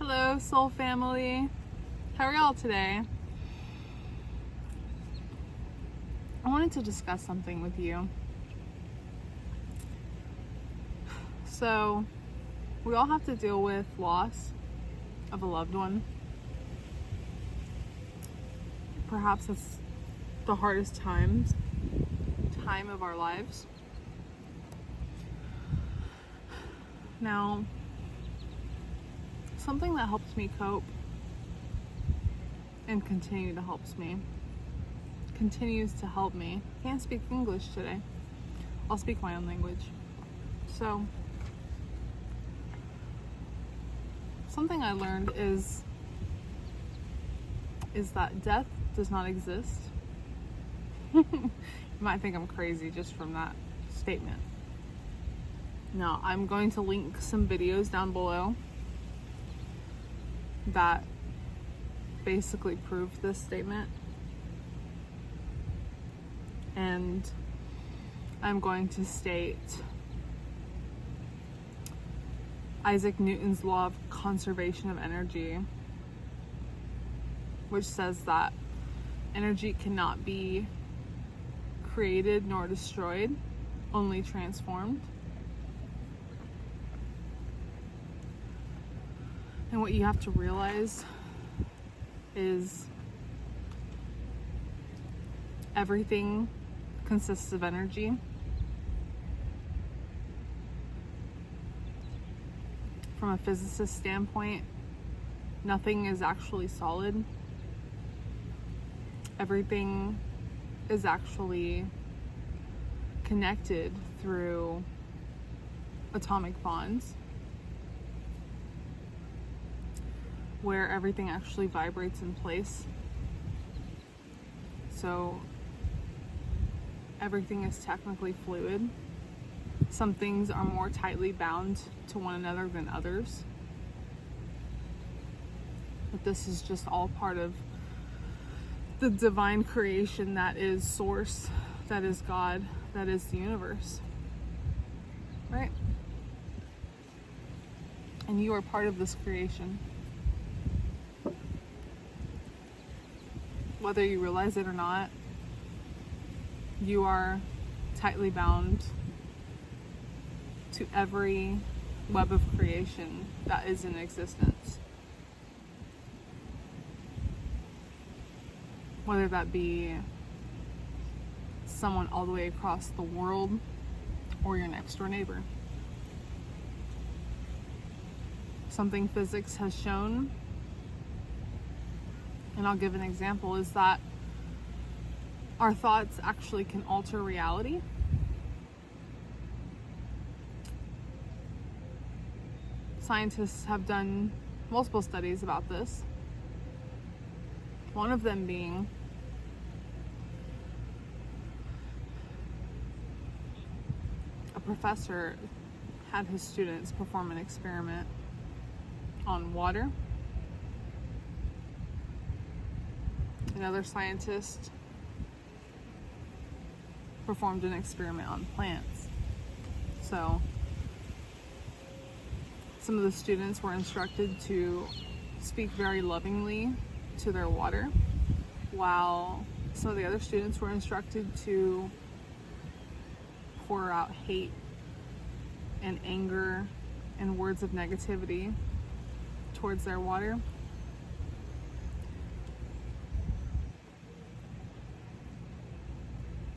Hello, soul family. How are y'all today? I wanted to discuss something with you. So, we all have to deal with loss of a loved one. Perhaps it's the hardest time of our lives. Now, something that helps me cope and continues to help me. Can't speak English today. I'll speak my own language. So, something I learned is that death does not exist. You might think I'm crazy just from that statement. Now, I'm going to link some videos down below that basically prove this statement. And I'm going to state Isaac Newton's law of conservation of energy, which says that energy cannot be created nor destroyed, only transformed. And what you have to realize is everything consists of energy. From a physicist standpoint, nothing is actually solid. Everything is actually connected through atomic bonds, where everything actually vibrates in place. So everything is technically fluid. Some things are more tightly bound to one another than others. But this is just all part of the divine creation that is Source, that is God, that is the universe. Right? And you are part of this creation. Whether you realize it or not, you are tightly bound to every web of creation that is in existence. Whether that be someone all the way across the world or your next door neighbor. Something physics has shown, and I'll give an example, is that our thoughts actually can alter reality. Scientists have done multiple studies about this. One of them being a professor had his students perform an experiment on water. Another scientist performed an experiment on plants. So, some of the students were instructed to speak very lovingly to their water, while some of the other students were instructed to pour out hate and anger and words of negativity towards their water.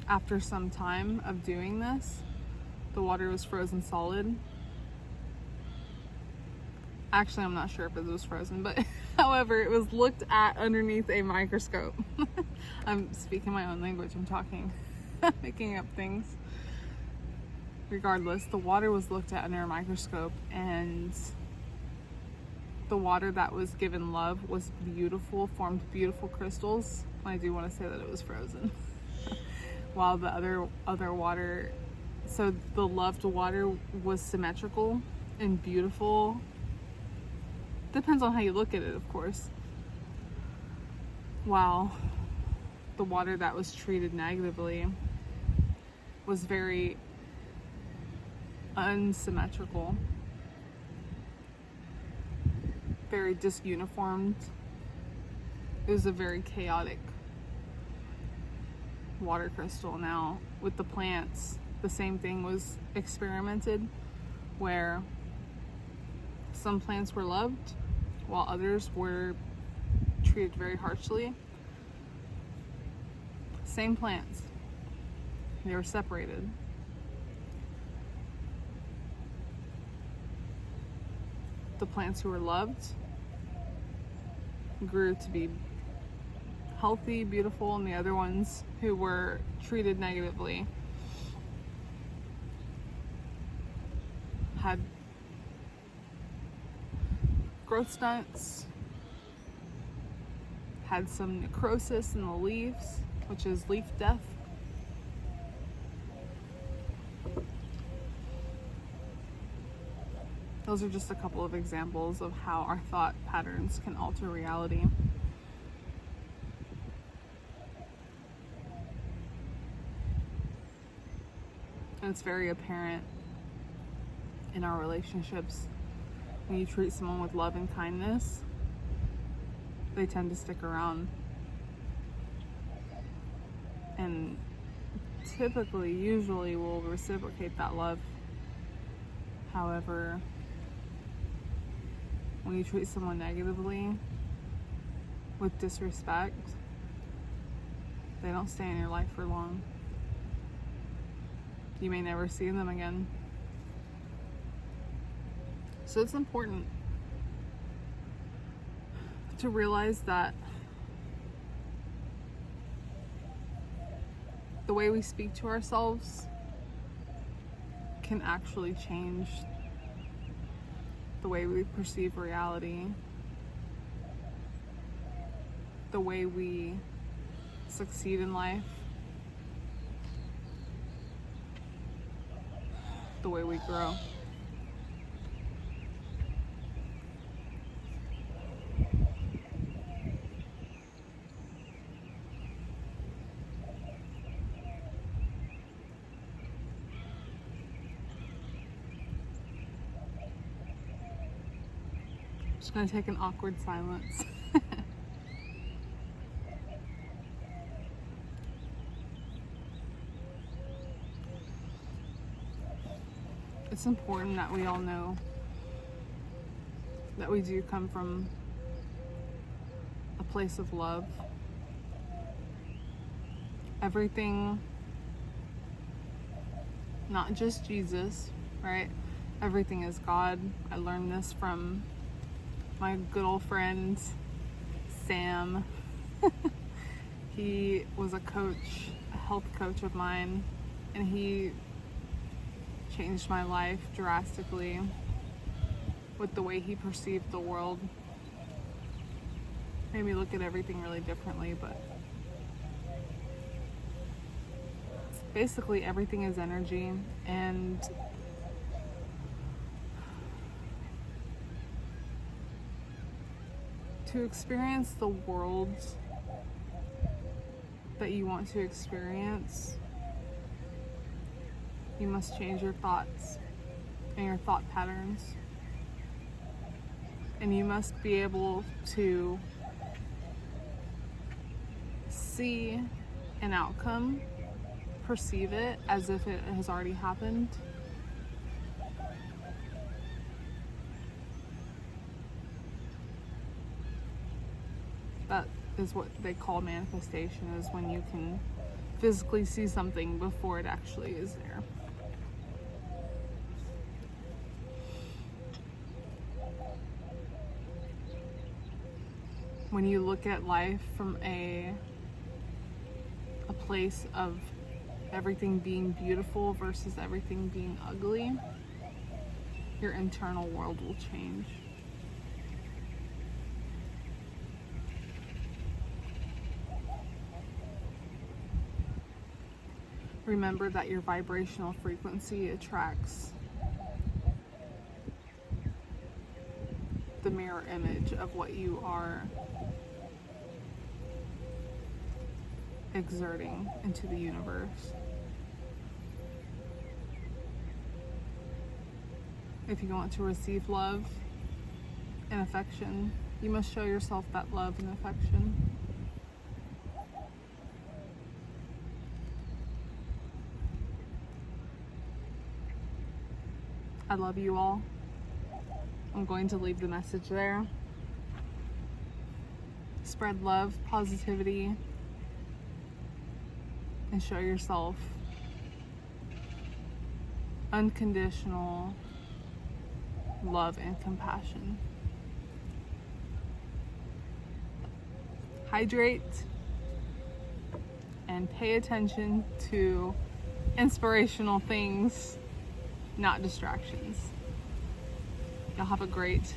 After some time of doing this, the water was frozen solid. Actually, I'm not sure if it was frozen, but however, it was looked at underneath a microscope. I'm speaking my own language, I'm talking, making up things. Regardless, the water was looked at under a microscope, and the water that was given love was beautiful, formed beautiful crystals. I do want to say that it was frozen. While the other water, so the loved water was symmetrical and beautiful. Depends on how you look at it, of course. While the water that was treated negatively was very unsymmetrical. very disuniformed. It was a very chaotic water crystal. Now, with the plants, the same thing was experimented, where some plants were loved while others were treated very harshly. Same plants, they were separated. The plants who were loved grew to be healthy, beautiful, and the other ones who were treated negatively had growth stunts, had some necrosis in the leaves, which is leaf death. Those are just a couple of examples of how our thought patterns can alter reality. And it's very apparent in our relationships. When you treat someone with love and kindness, they tend to stick around. And typically, usually, will reciprocate that love. However, when you treat someone negatively, with disrespect, they don't stay in your life for long. You may never see them again. So it's important to realize that the way we speak to ourselves can actually change the way we perceive reality, the way we succeed in life, the way we grow. Just gonna take an awkward silence. It's important that we all know that we do come from a place of love. Everything, not just Jesus, right? Everything is God. I learned this from my good old friend Sam. He was a coach, a health coach of mine, and he changed my life drastically with the way he perceived the world. Made me look at everything really differently, but basically everything is energy, and to experience the world that you want to experience, you must change your thoughts and your thought patterns. And you must be able to see an outcome, perceive it as if it has already happened. That is what they call manifestation, is when you can physically see something before it actually is there. When you look at life from a place of everything being beautiful versus everything being ugly, your internal world will change. Remember that your vibrational frequency attracts the mirror image of what you are exerting into the universe. If you want to receive love, and affection. You must show yourself that love and affection. I love you all. I'm going to leave the message there. Spread love, positivity, and show yourself unconditional love and compassion. Hydrate and pay attention to inspirational things, not distractions. Y'all have a great